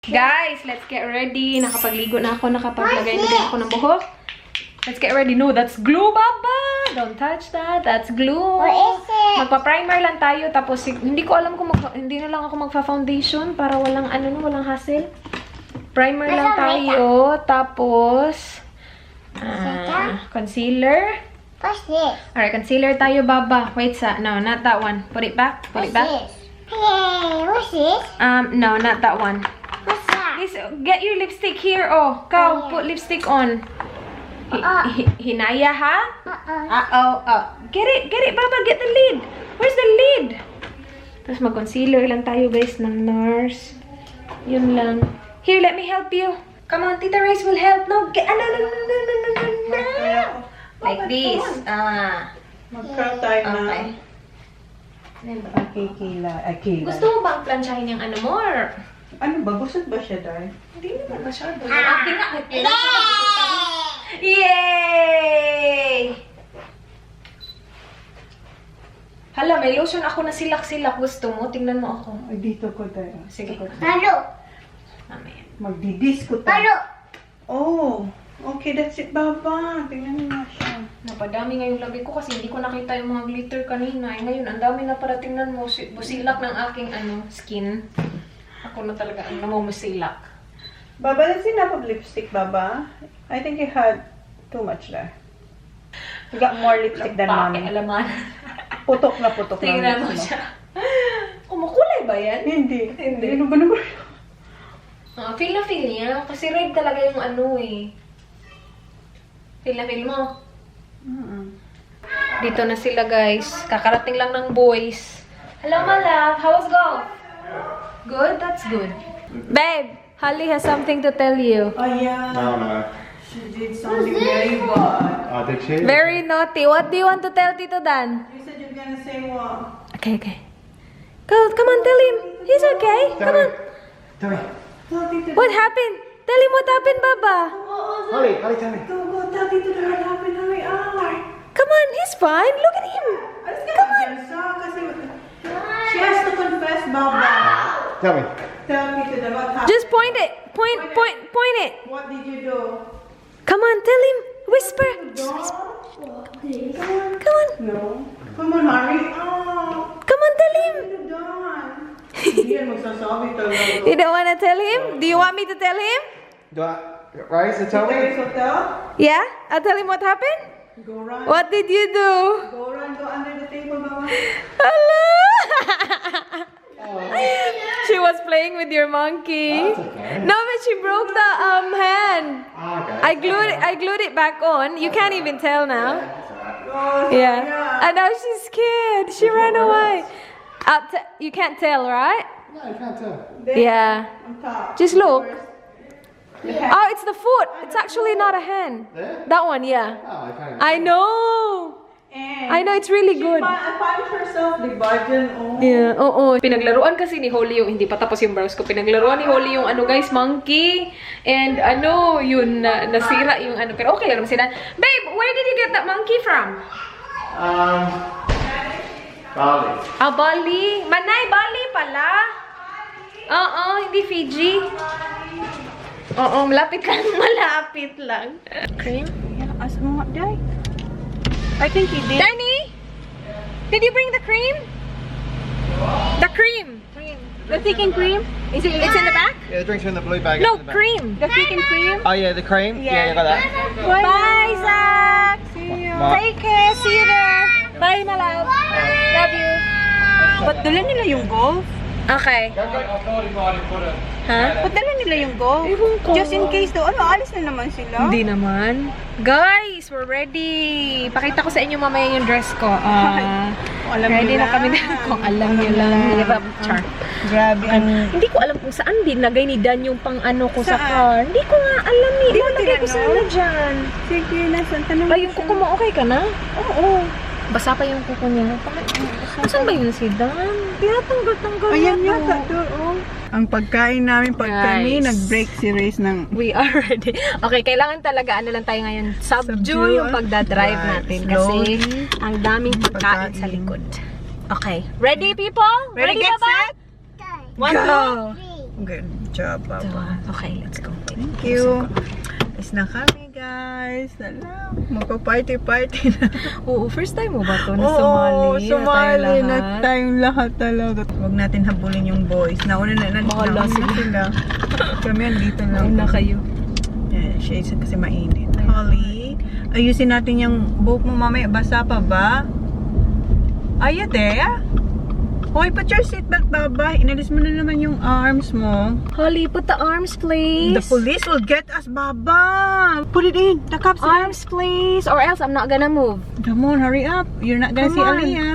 Guys, let's get ready. Nakapagligo na ako, nakapaglagay na din ako ng buhok. Let's get ready. No, that's glue, Baba! Don't touch that. That's glue. What is it? Magpa-primer lang tayo. Tapos, hindi ko alam kung hindi na lang ako magpa-foundation para walang, walang hassle. Primer lang tayo. Tapos, concealer. What's this? Alright, concealer tayo, Baba. Wait, no, not that one. Put it back. Put it back. Hey, what's this? No, not that one. What's that? Please, get your lipstick here. Oh, Kau, put lipstick on. Hinaya, ha? Get it, Baba. Get the lid. Where's the lid? Tapos mag-concealer lang tayo, guys, ng NARS. Yun lang. Here, let me help you. Come on, Tita Rice will help. No, get, no. Like this. Mag-curl tayo na. Okay. Kayla. Gusto mo bang plansyahin yung ano mo? Or? Ano ba? Busog ba siya, Day? Hindi naman masyado. Akin nga. Yay! Hala, may lotion ako na silak-silak. Gusto mo? Tingnan mo ako. Ay, dito ko, Day. Sige. Halo. Mamaya. Magdidisco tayo. Halo. Oh, okay, that's it, Baba. Tingnan mo nga siya. Napadami ngayong labi ko kasi hindi ko nakita yung mga glitter kanina. Ngayon, ang dami na para tingnan mo. Busilak ng aking skin. Ako na talaga ang namumusilak. Baba, that's enough of lipstick, Baba. I think you had too much there. You got more lipstick than mommy. Alaman. Putok na putok na. Tingnan mo siya. Kumukulay ba yan? Hindi. Hindi. Ano ba naman? Feel na feel niya. Kasi red talaga yung Feel na feel mo. Dito na sila, guys. Kakarating lang ng boys. Hello, my love. How was golf? Good? That's good. Babe, Holly has something to tell you. Oh, yeah. No. She did something very bad. Oh, did she? Very naughty. What do you want to tell Tito Dan? You said you're gonna say what? Okay. Come on, tell him. He's okay. Come on. Tell me. What happened? Tell him what happened, Baba. Holly, tell me. Go, tell Tito na what happened. Hurry up. Come on, he's fine. Look at him. Come on. She has to confess, Baba. Tell me. Tell Tito na what happened. Just point it. Point it. What did you do? Come on, tell him. Whisper. Just whisper. Come on. No. Come on, hurry up. Come on, tell him. Ano done? Hindi yan magsasabi talaga. You don't want to tell him? Do you want me to tell him? Do I? Rice, tell Okay, me. so tell. Yeah? I'll tell him what happened? Go run. What did you do? Go run. Go under the table, Baba. Hello! She was playing with your monkey. That's okay. No, but she broke the hand. Okay. I glued it back on. You can't even tell now. Oh, Yeah. And now she's scared. She ran away. You can't tell, right? No, you can't tell. Yeah. On top. Just look. Oh, it's the foot. It's actually not a hand. There? That one, yeah. Oh, okay. I know. And I know, it's really good. I punished herself, the budget. Oh. Yeah, oo. Pinaglaruan kasi ni Holly yung, hindi pa tapos yung brows ko. Pinaglaruan ni Holly yung guys, monkey. And yun, nasira yung Pero okay lang naman sila. Babe, where did you get that monkey from? Bali. Bali. Manay, Bali pala. Oo, hindi Fiji. Oo, malapit lang. Cream? Yeah, as mo, Day. I think he did. Danny, did you bring the cream? The cream. The chicken cream? It's in the back? Yeah, the drinks are in the blue bag. No, in the back. cream. The chicken cream? Oh yeah, the cream. Yeah, you got that. Bye, Zach. See you. Ma- Take care. See you there. Bye, my love. Love you. Ba't dala nila yung golf? Okay. Ha? Ba't dala nila yung golf? Just in case daw, alis na naman sila. Hindi naman. Guys, we're ready. Pakita ko sa inyo mamaya yung dress ko. Alam Ready nyo na lang. kami kung alam nyo lang. Hirap. Char. Grabe. Hindi ko alam kung saan dinagay ni Dan yung pang ko sa Saan? car. Hindi ko nga alam eh. Hindi mo Nalagay ko tinanong? sana dyan. Sige, nasan? Tanong Ay, yung kuko mo, okay ka na? Oo. Basa pa yung kuko niya. Saan ba yun si Dan? Tinatanggal-tanggal Ayan na yata, to. doon, oh. Ang pagkain namin pag kami, Guys. nag-break si Race ng... We are ready. Okay, kailangan talaga, lang tayo ngayon, subdue yung pagdadrive Right. natin. Kasi Slowly. ang daming pagkain sa likod. Okay. Ready, people? Ready, get ba? set? One, Go! two. Good job, Papa. Okay, let's go. Thank you. Is na kami, guys. Nala, magpa-party-party na. Oo, first time mo ba ito na Oo, sumali? sumali na lahat? tayong lahat talaga. Huwag natin habulin yung boys. Nauna na Bahala sila. Kami andito lang. Nauna kayo. Yeah, shades kasi mainit. Holly, ayusin natin yung buhok mo mamaya. Basa pa ba? Ay, there? Hoy, put your seatbelt, Baba. Inalis mo na naman yung arms mo. Holly, put the arms, please. The police will get us, Baba. Put it in. The cops. Arms, please. Or else I'm not gonna move. Come on, hurry up. You're not gonna Come see on. Aliyah.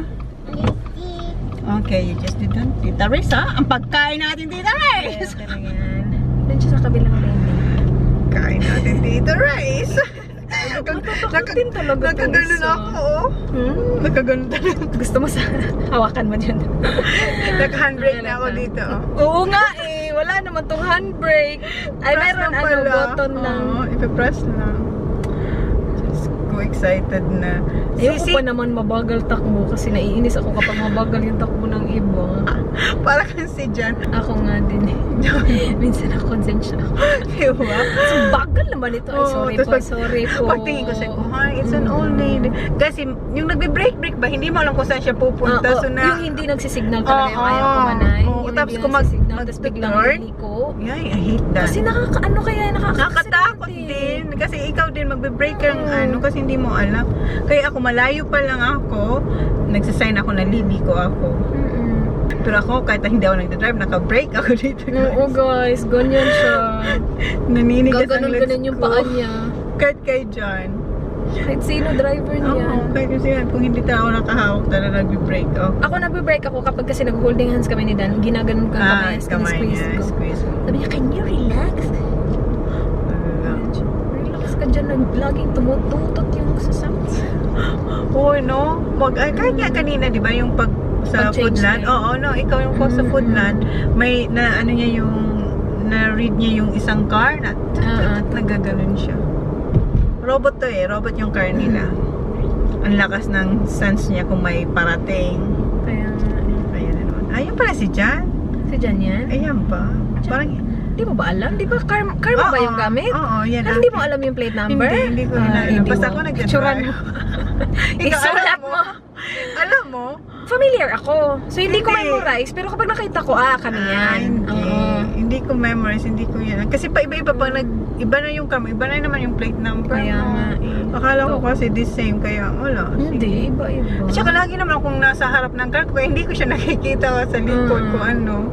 Okay, you just did that. Tita Riz, ha? Ang pagkain natin, Tita Riz. Doon siya sa kabilang lane. Kain natin, Tita Riz. Matatakot talaga itong Nakaganon isa. ako, oh. Nakaganon talaga. Gusto mo sa hawakan mo dyan. Nag-handbrake na ako dito, oh. Oo nga eh. Wala naman tong handbrake. Ay, Press meron lang ano, pala. button lang. Oo, ipipress lang. Just go excited na. Ayoko pa naman mabagal takbo kasi naiinis ako kapag mabagal yung takbo ng iba. Para kang si Jan. Ako nga din eh. Minsan nakonsensya ako. Diba? So, bagal naman ito. Ay, Oo, sorry tapos po, sorry po. Pagtingin ko sa ko, hi, it's an old lady. Kasi yung nagbe-break ba, hindi mo alam kung saan siya pupunta. So na, yung hindi nagsisignal talaga yung ayaw kumanay. Oo, Yung tapos hindi kung nagsisignal, tapos biglang mag-turn, liliko. yeah, I hate that. Kasi nakakaano kaya, Nakakatakot din. Kasi ikaw din magbe-break ka ng ano, kasi hindi mo alam. Kaya ako, malayo pa lang ako, nagsasign ako na liliko ako. Pero ako, kahit hindi ako nagdadrive, naka-break ako dito. Oo guys, ganyan siya. Naninigas ang Gaganon-ganon yung paa niya. Kahit kay John. Kahit sino driver niya. Oo, kahit kasi yan, kung hindi tayo nakahawak, talaga nag-break ako. Ako nagbe-break ako kapag kasi nag-holding hands kami ni Dan. Ginaganon ko ang kamay. kamay Squeeze niya, ko. squeeze mo. Sabi niya, can you relax? Relax ka dyan. Laging tumututot yung sasakit. Oo, no? Kahit nga kanina, di ba, yung sa Pag-change Foodland, na yun. oo, no, ikaw yung sa Foodland, may, na, ano niya yung, na-read niya yung isang car, na, nagaganon siya. Robot to eh, robot yung car nila. Ang lakas ng sense niya kung may parating. Kaya nga. Ayan na naman. Ayun pala si Jan. Si Jan yan? Ayan ba? Parang, Di mo ba alam? Di ba car mo ba yung gamit? Oo, yan. Hindi mo alam yung plate number? Hindi ko alam. Basta ako Picturean nagdadrive. mo. Ikaw, Isulat alam mo? Alam mo? Familiar ako. So, hindi ko Hindi. memorize. Pero kapag nakita ko, kami yan. Hindi. Hindi ko memorize, hindi ko yan. Kasi pa iba-iba pag iba na yung cam, iba na naman yung plate number. Kaya mo. nga Akala ko kasi the same, kaya wala. Hindi, Sige. iba-iba. At saka lagi naman kung nasa harap ng car ko, hindi ko siya nakikita sa likod kung ano.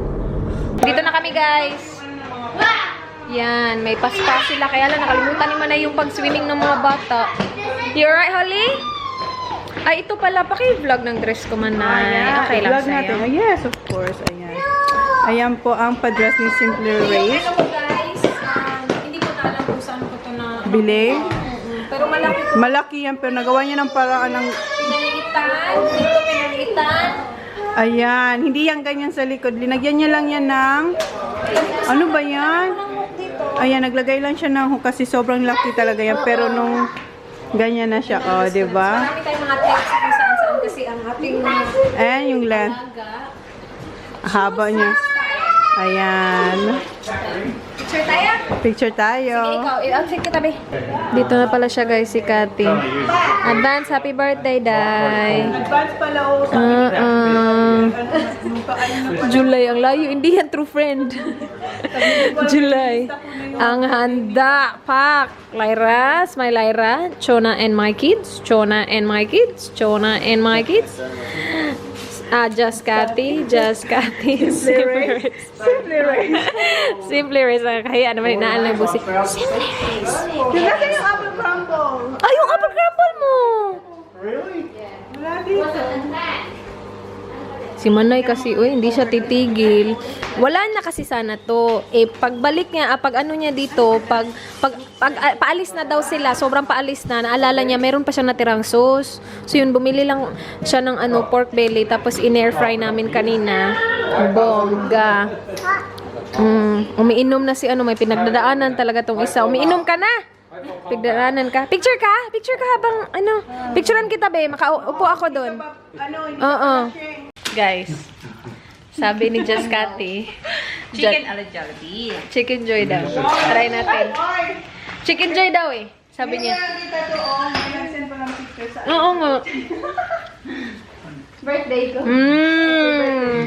Dito na kami, guys. Yan, may paspas sila. Kaya lang, nakalimutan ni Manay yung pag-swimming ng mga bata. You alright, Holly? Ay, ito pala. Paki-vlog ng dress ko, Manay. Okay lang Vlog natin. sa'yo. Yes, of course. Ayan. Ayan po ang pa-dress ni Simply Race. Ano ko, guys? Hindi ko na alam kung saan ko ito na... Bili. Pero malaki ko. Malaki yan, pero nagawa niya ng paraan ng... Pinalitan. Dito pinalitan. Ayan. Hindi yan ganyan sa likod. Linagyan niya lang yan ng... Ano ba yan? Ayan, naglagay lang siya ng hook kasi sobrang laki talaga yan. Pero nung ganyan na siya, oh, di ba? Marami tayong mga tips kung saan-saan kasi ang ating Ayan yung length. aga. Haba niya. Ayan. Picture tayo? Picture tayo. Ikaw, i-outfit kita, be. Dito na pala siya, guys, si Cathy. Advance, happy birthday, Day. Advance pala o July, ang layo. Hindi yan true friend. July. Ang handa. Pak. Lyra, my Lyra. Chona and my kids. Chona and my kids. Chona and my kids. Just Cathy. Just Cathy. Simply Race. Simply Race. Simply Race. Kaya naman inaalam mo si Simply Race. Yung nasa yung apple crumble. Ay, yung apple crumble mo! Really? Wala dito. Si Manay kasi, hindi siya titigil. Wala na kasi sana to. Pagbalik niya, pag ano niya dito, paalis na daw sila, sobrang paalis na, naalala niya, meron pa siya natirang sauce. So yun, bumili lang siya ng pork belly, tapos in-air fry namin kanina. Bongga. Umiinom na si may pinagdadaanan talaga tong isa. Umiinom ka na! Pigdaranan ka. Picture ka? Picture ka habang, picturean kita, be. Makaupo ako doon. Oo. Guys, sabi ni Just Cathy, Chicken ala Jollibee. Chicken Joy daw. Try natin. Chicken Joy daw eh. Sabi niya. Oo nga. Birthday ko.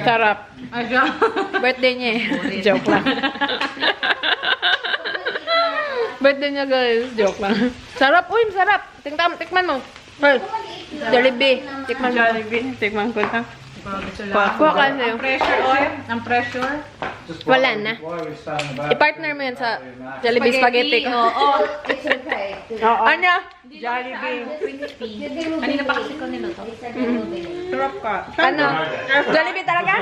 Sarap. Birthday niya eh. Joke lang. Birthday niya guys. Joke lang. Sarap. Uy, sarap. Tikman mo. Hey. Jollibee. Tikman mo. Jollibee. Tikman ko lang. Kuha ka sa'yo. Pressure oil. Ang pressure. Wala na. I-partner mo yan sa Jollibee Spaghetti ko. It's okay. Ano? Jollibee. Kanina pa kasi ko niluto. Sarap ka. Ano? Jollibee talaga?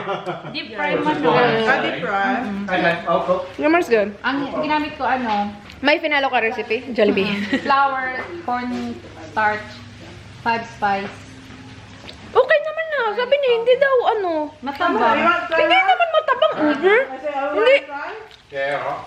Deep fry man no. Deep fry. Numbers good. Ang ginamit ko May finalo ka recipe? Jollibee. flour, corn starch, 5 spice. Okay naman na. Sabi niya, hindi daw Matambang. Hindi naman matabang. Hindi. Yeah.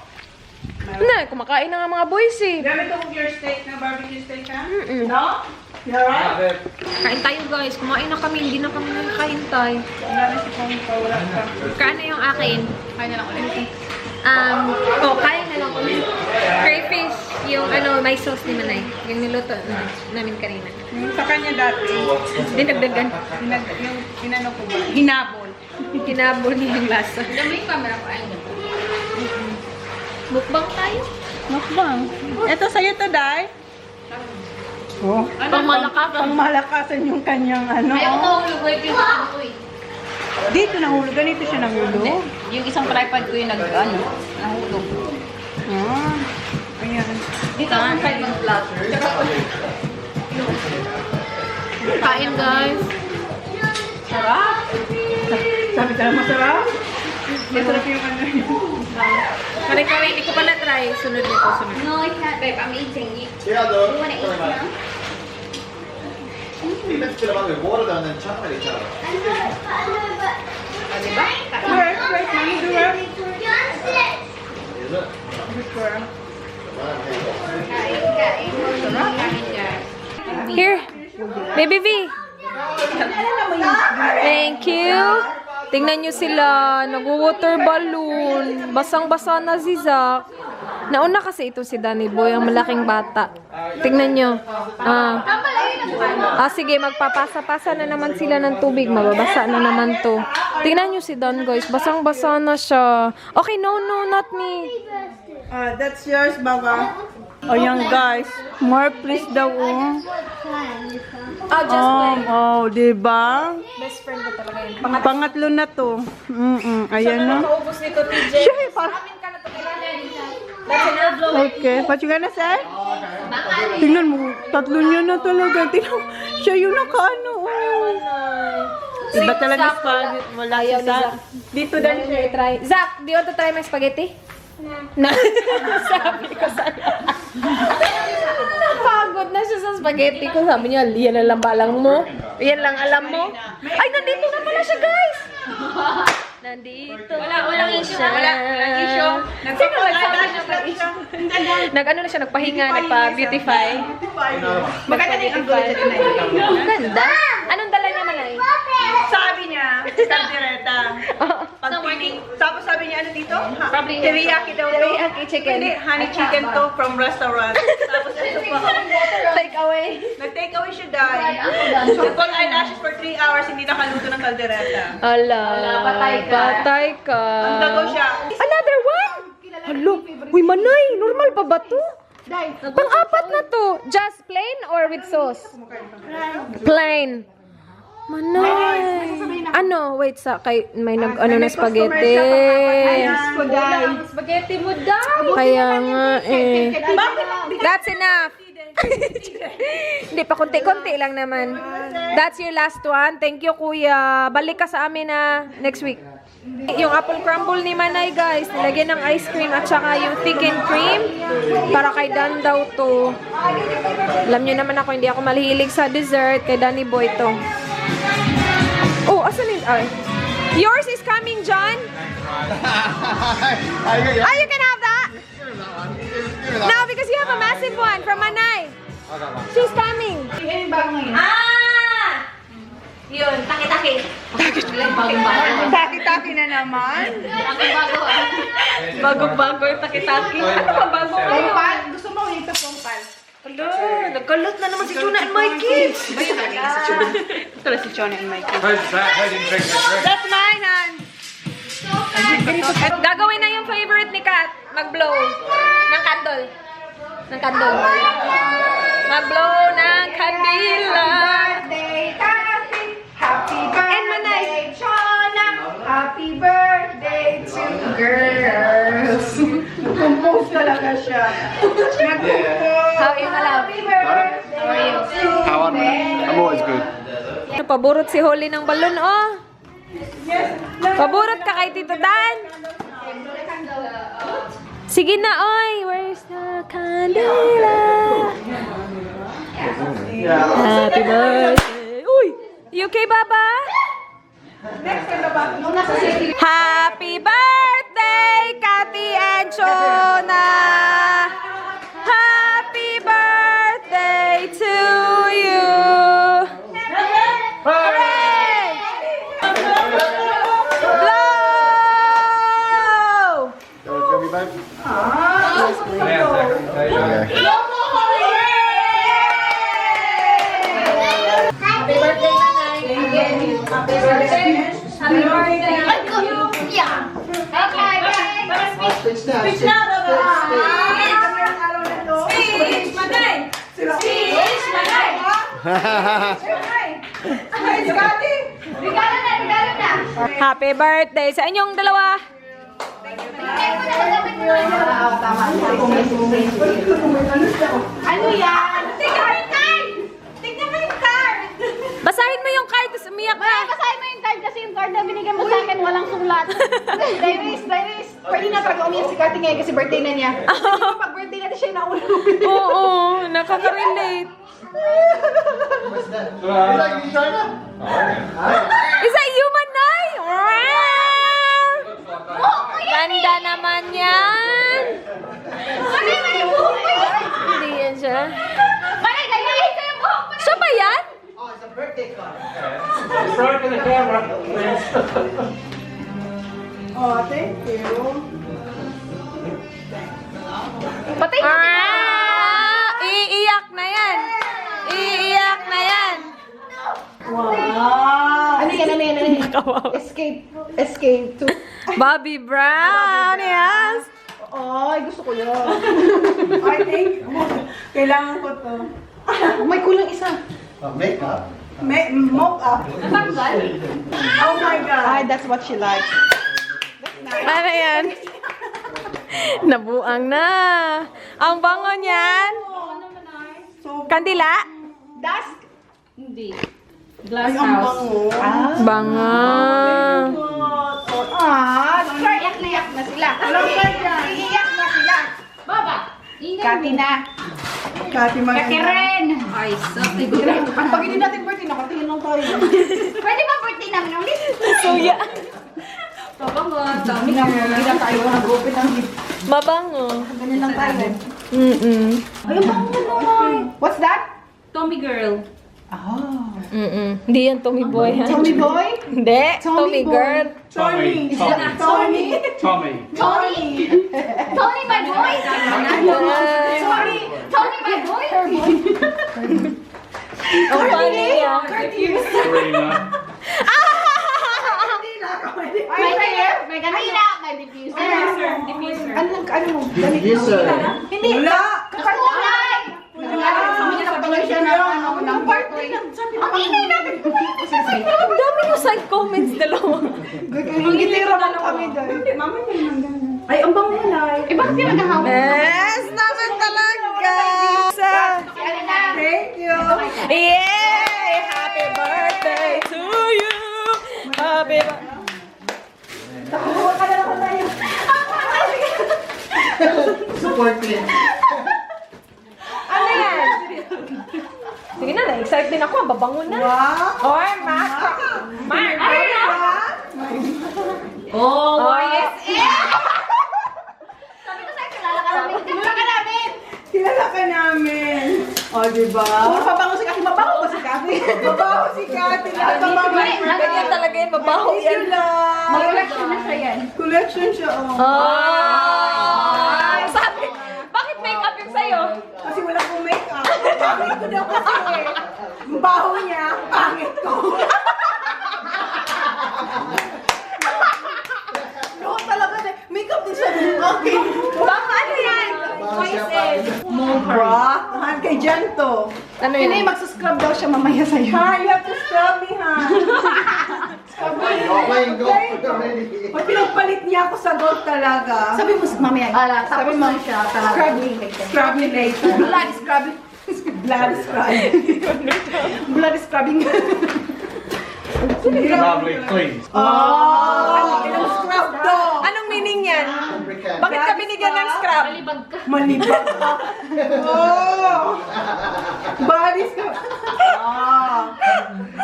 Na, kumakain na nga mga boys eh. Gamit ko your steak na barbecue steak ha? Mm-mm. No? You alright? Kain tayo guys. Kumain na kami. Hindi na kami nakain tayo. Wala na si Pong pa. Wala ka. Kaano yung akin? Kain na lang ulit. Kain na lang ulit. Crayfish. Yung may sauce ni Manay. Yung niluto namin kanina. Sa kanya dati, Dinagdagan. yung inano ko ba? Hinabol. Kinabol niya yung lasa. Dami yung camera ko. Ayun. Mukbang tayo. Mukbang. Ito sa'yo to, Day. Oh. Pangmalakasan yung kanyang Ayaw ko nahulog ko yung ano ko eh. Dito nahulog. Ganito siya nahulog. Yung isang tripod ko yung nahulog. Ah. Ayan. Dito ang tripod mag-vlog. Kain guys. Sarap. Sabi ka lang masarap? Masarap yung ano yun. Kare-kare, hindi ko pa na-try. Sunod nito, sunod. No, I can't, babe. I'm eating. You Yeah, though. wanna eat now? Even if you want water down, then chop it each other. Wait, mami, do it. Is it? Here. Baby V. Thank you. Tingnan nyo sila. Nag-water balloon. Basang-basa na si Zach. Nauna kasi ito si Danny Boy, ang malaking bata. Tingnan nyo. Sige, magpapasa-pasa na naman sila ng tubig. Mababasa na naman to. Tingnan nyo si Dan, guys. Basang-basa na siya. Okay, no, not me. That's yours, Baba. Ayan, guys. More please daw. Diba? Best friend ko talaga yun. Pangatlo na to. Ayan na. Paubos nito, TJ. Siya, okay. What you gonna say? Tingnan mo, tatlo niya na talaga. Tingnan mo, siya yung nakaano. Iba talaga spaghetti. Wala Ayaw ni sa... Zach. Dito din siya. Try. Zach, do you want to try my spaghetti? No. Sabi ko sa'yo. Napagod na siya sa spaghetti ko. Sabi niya, yan na lang balang mo. Yan lang alam mo. Ay, nandito na pala siya, guys. Nandito. Walang issue. Walang issue. Sino nagsabi niya mag-issue? Nag-ano na siya, nagpahinga, nagpa-beautify. Maganda na yung angulo sa tinay. Ang ganda. Anong dala niya, Manay? Sabi niya, kaldereta. Tapos sabi niya, ano dito? Teriyaki daw to. Teriyaki chicken. Hindi, honey chicken to from restaurant. Tapos ito pa. Take away. Nag-take away siya dahil. Nag-call eyelashes for 3 hours, hindi nakaluto ng kaldereta. Ala, patay ka. Ang dago siya. Another one? Hello, uy Manay, normal pa ba to? Pang-apat na to. Just plain or with sauce? Plain. Manay. Ano? Wait, may na spaghetti. Spaghetti mo daw. Kaya nga eh. That's enough. Hindi pa, konti-konti lang naman. That's your last one. Thank you, kuya. Balik ka sa amin next week. Yung apple crumble ni Manay, guys, nilagyan ng ice cream at saka yung thickened cream. Para kay Dan daw to. Alam nyo naman ako, hindi ako mahilig sa dessert. Kay Danny Boy to. Oh, asan yun? Yours is coming, John? You can have that? No, because you have a massive one from Manay. She's coming. Yun, taki-taki. Bago-bago. Taki-taki na naman. Bago-bago ah. Bago-bago yung taki-taki. Ano ba bago ngayon? Pompal. Gusto mo ito, Pompal. Hello, nagkalot na naman si Chona and Mikey. Ito na si Chona and Mikey. How did you drink the drink? That's mine, Han. Gagawin na yung favorite ni Kat. Mag-blow ng candle. Ng candle. Mag-blow ng kandila. Birthday, Kathy. Happy And Manay. birthday, Chona. Happy birthday to girls. Compose talaga siya. Nag-compose. How are you, Malaw? Happy birthday to How am I? I'm always good. Paborot si Holly ng balon, oh. Paborot ka kay Tito Dan. Sige na, oy. Where's the candela? Happy birthday. Uy! You okay, Baba? Happy birthday, Kathy and Chona! Happy birthday to you! Hooray! Blow! Can we back? Okay. Happy birthday, Nanay. Happy birthday. Happy birthday. Yeah. Okay, bye. Speech now. Speech, Manay! Speech, Manay! Regalo na. Happy birthday sa inyong dalawa! Ano yan? Tignan mo yung card! Basahin mo yung card, tapos umiyak ka! Basahin mo yung card kasi yung card na binigyan mo sa akin walang sulat. Diaries. Pwede na talaga umiyak si Kati ngayon kasi birthday na niya. Pag birthday natin siya yung nauna. Oo, nakaka-relate. Is that you, China? Is that human Nay? Ganda naman yan! Hindi yan siya. Manay, ganyan ko yung buhok mo. Siya ba yan? Oh, thank you. Patay na. Iiyak na yan! Iiyak na yan! Wow. Ano yan? Escape to. Bobby Brown, yes! Ay, gusto ko yun. I think kailangan ko to. May kulang isa. Makeup. Mock up. Natanggal? Oh my God. Ay, that's what she likes. Ano yan? Nabuang na. Ang bango niyan. Kandila? Dusk? Hindi. Glass Ay, ang bango. Bango. Iyak na sila. Iiyak na sila. Baba. Kati na. Kati Ren. Ay, sorry. Pag hindi natin birthday, nakatingin lang tayo. Pwede ba birthday namin ulit? Suya. Pabango. Hindi na tayo nag-open ng gift. Mabango. Ganyan lang tayo. Mm-mm. Ay, ang bango naman. What's that? Tommy girl. Oh. Mm-mm. Hindi yan Tommy Boy. ha? Tommy boy? Hindi. Tommy boy. girl. Tommy. Tommy. Tommy. Tony. Tony, my boy. Sorry. Tony, my boy. Ang funny niya. May hair. May ganila. May diffuser. Diffuser. Ano? Yes, sir. Hindi. Wala. Kakulay. Nagpapaloy siya ng birthday. Ang ingay natin. Ang dami yung side comments dalawa. Gitira lang kami dahil. Mama niya naman. Ay, ang bango na. Eh, bakit sila nagahawak? Yes, naman talaga. Thank you. Yay! Happy birthday to you. Happy birthday. Support me. Ano yan? Sige na, na-excite din ako. Ang babango na. Wow. Or, Mark. Mark. Oh, yes. Sabi ko sa'yo, kilala ka namin. Kilala ka namin. Kilala ka namin. O, diba? Puro pabango si Kati. Mabango pa si Kati. Mabango si Kati Ganyan talaga yan, mabaho yan. Mag-collection na siya yan. Collection siya, oh. Oh! Sabi, bakit makeup yung sa'yo? Kasi wala akong make-up. Pangit ko daw kasi eh. Ang baho niya, pangit ko. No, talaga na. Make-up din siya. Okay. Baka ano yan? Bra, han kay Jento. Ano Hindi, yun? magsuscrub daw siya mamaya sa'yo. Ha, you have to scrub me, ha. Okay, go already. Pag pinagpalit niya ako sa golf talaga. Sabi mo mamaya. Sabi mo siya talaga. Scrub me. Scrub me later. Blood scrubbing. Blood scrub. Blood scrubbing. Lovely twins. Oh! Ilang scrub to? Anong meaning yan? Lubricant. Bakit ka binigyan ng scrub? Malibag ka. Oh! Body scrub. Ah!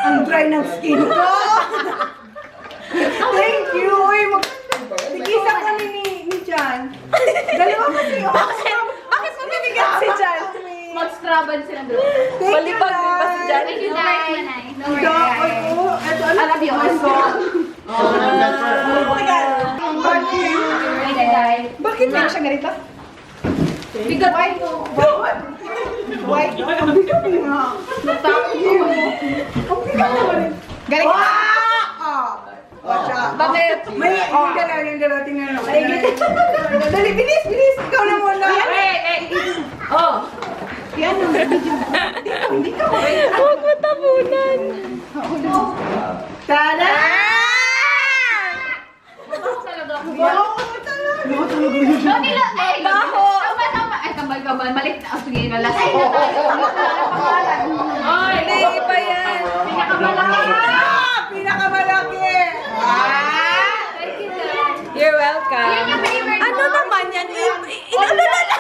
Ang dry ng skin ko. Thank you. Uy, tigisa kami ni Jan. Dalawa kasi. Bakit mo binigyan si Jan? Mag-scrubban sila doon. Thank you, Malibag din ba si Jan? Thank you, Nay. Ang dapat ko. Ito, ano? I love you also. Oh my God. Bakit meron siyang ganito? Bigat. White. White. Ang bigat nga. Thank you. Ang bigat naman. Galing. Watch out. Bakit? May, yung dalawa, tingnan mo. Dali, bilis. Ikaw na muna. Oh! Yan ang video. Hindi ka Huwag mo tabunan! Tada! Wow, Baho! Ay, kambal. Malik na. Sige, nalasay. Hindi pa yan! Pinakamalaki! You're welcome. Ano naman yan? Inano na lang!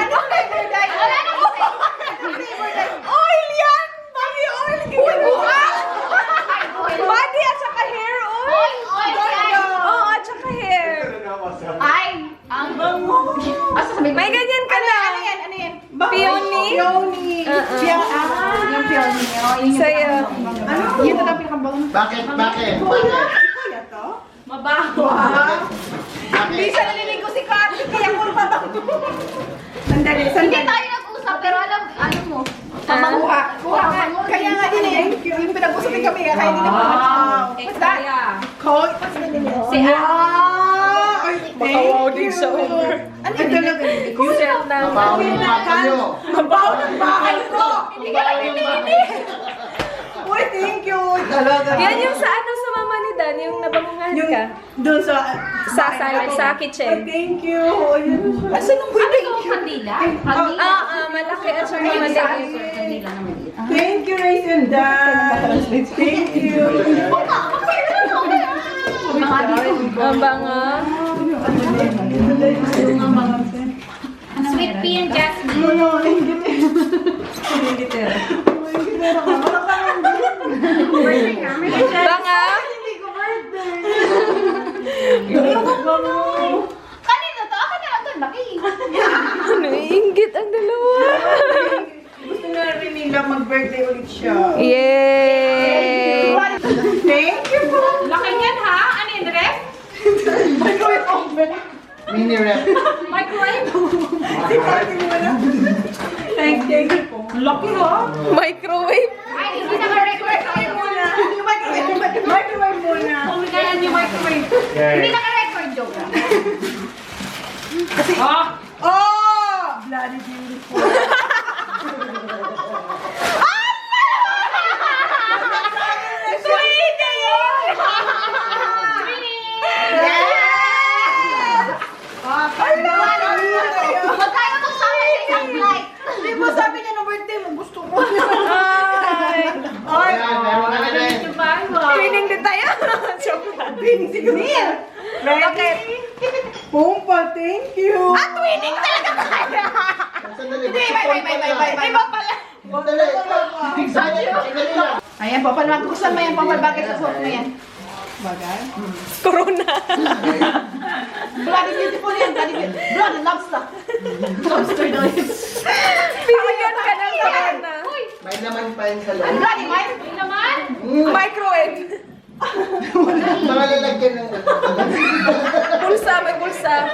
Ano flavor dye? Wala na kasi. Oil yan! Body oil! Body at saka hair oil! Oo, at saka hair. Ay, ang bango. Asa sabi? May ganyan ka na. Ano yan? Peony? Peony. Yung peony. Oh, yun yung Sa'yo. Ano? Yun na lang pinakabango. Bakit? Kaya to? Mabaho. Hindi siya naliligo si Kati, kaya puro mabango. Sandali. Hindi tayo nag-usap, pero alam mo. Kuha ka. Kaya nga din eh. Yung pinag-usap din kami, kaya hindi na What's that? Cold? Si Wow! Ay, Makawaw thank din you. siya over. Ano talaga? Set na. Mabaho yung mata nyo. Mabaho ng bahay ko! Hindi ka lang nilinis. Uy, thank you! Talaga. Yan yung sa ano sa mama ni Dan, yung nabangungan Yung ka. doon sa... Sa Ay, kitchen. thank you. Ayun. Asan ang thank you? Kandila? Malaki at saka maliit. Kandila na maliit. Thank you, Raisin Dan. Thank you. Mga dito. Ang banga. Sweet pea and jasmine. Banga? Kanino to? Akin na lang to. Laki. Ano, inggit ang dalawa. Gusto na rin nila mag-birthday ulit siya. Yay! Thank you po. Laki niyan ha? Ano yun, Ref? Microwave oven. Mini rep. Microwave? Si Kati mo na. Thank you po. Laki ha? Microwave? Ay, hindi naka-record. Microwave muna. Microwave muna. Kaya yung microwave. Hindi naka-record, joke lang. Oh! Bloody beautiful. Sweet na yun! Huwag tayo magsama sa isang flight. Di ba sabi niya ng birthday mo, gusto ko. Ay! Ay! Ayan, meron ka na din. Twinning din tayo. Joke lang. Twinning si Camille. Bakit? Pumpa, thank you. Twinning talaga tayo! Sandali. Bye. Iba pala. Sandali. Sandali lang. Ayan, Popal, magkusan mo yan, Popal. Bakit sa suot mo yan? Bagay? Corona. Bloody beautiful yan. Bloody lobster. Lobster daw yun. Binigyan ka ng corona. May laman pa yun sa loob. Ano ba, Imay? May naman? Microwave. Mga lalagyan ng Pulsa, may pulsa.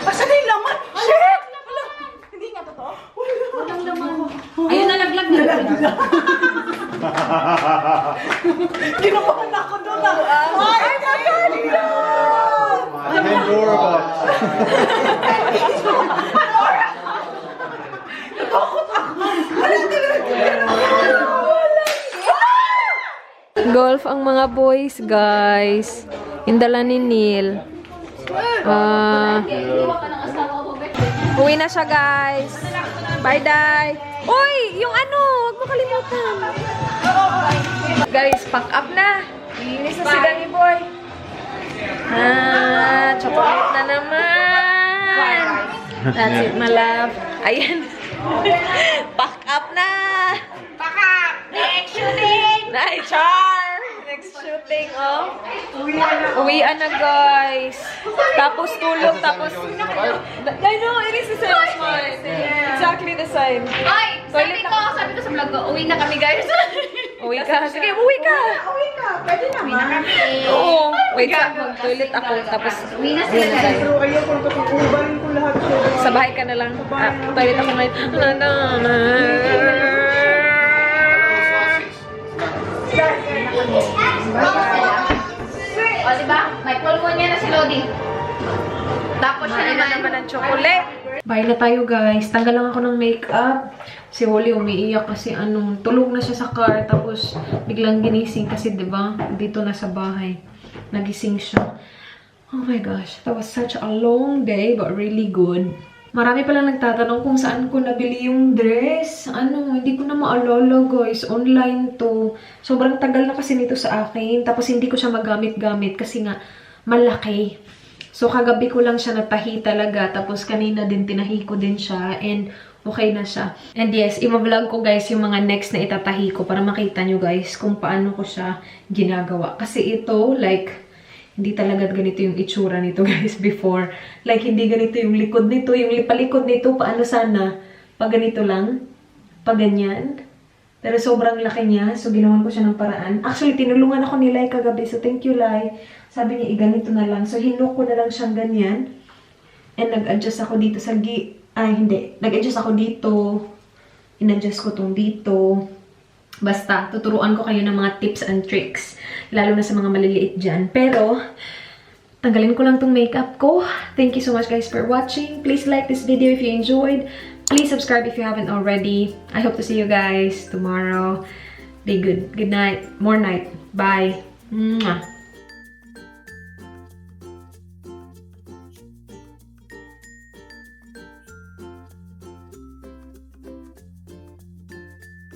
Asa na yung laman? Shit! Hindi nga totoo. Ayun, nalaglag na. Kinabahan ako doon ah. Ay, my God! Pandora. Golf ang mga boys, guys. Yung dala ni Neil. Uwi na siya, guys. Bye, Day. Uy, yung ano, huwag mo kalimutan. Guys, pack up na. Linis na si Danny Boy. Chocolate na naman. That's it, my love. Ayan. Pack up na. Pack up! Next shooting! Nice, Char! Next shooting, oh. Uwian na, guys. Tapos tulog, tapos... I know, it is the same as mine. Exactly the same. Ay! Toilet Sabi ko sa vlog ko, uwi na kami, guys. Uwi ka. Sige, uwi ka. Uwi ka, pwede naman. Oo. Wait, mag-toilet ako. Tapos, uwi na tayo. Pero ayaw ko kukubarin ko lahat siya. Sa bahay ka na lang. Toilet ako ngayon. O, diba? May pulmonya na si Lodi. Tapos siya naman ng chocolate. Bye na tayo, guys. Tanggal lang ako ng makeup. Si Holly umiiyak kasi tulog na siya sa car. Tapos biglang ginising kasi, diba? Dito na sa bahay. Nagising siya. Oh my gosh. That was such a long day but really good. Marami palang nagtatanong kung saan ko nabili yung dress. Hindi ko na maalala, guys. Online to. Sobrang tagal na kasi nito sa akin. Tapos hindi ko siya magamit-gamit kasi nga malaki. So, kagabi ko lang siya natahi talaga. Tapos, kanina din, tinahi ko din siya. And, okay na siya. And yes, i-vlog ko, guys, yung mga next na itatahi ko para makita nyo, guys, kung paano ko siya ginagawa. Kasi ito, like, hindi talaga ganito yung itsura nito, guys, before. Like, hindi ganito yung likod nito. Yung palikod nito, paano sana? Pag ganito lang. Pag ganyan. Pero sobrang laki niya. So, ginawan ko siya ng paraan. Actually, tinulungan ako ni Lai kagabi. So, thank you, Lai. Sabi niya, ganito na lang. So, hinuk ko na lang siyang ganyan. And nag-adjust ako dito sa Nag-adjust ako dito. In-adjust ko tong dito. Basta, tuturuan ko kayo ng mga tips and tricks. Lalo na sa mga maliliit dyan. Pero, tanggalin ko lang tong makeup ko. Thank you so much, guys, for watching. Please like this video if you enjoyed. Please subscribe if you haven't already. I hope to see you guys tomorrow. Be good. Good night. More night. Bye. Mwah.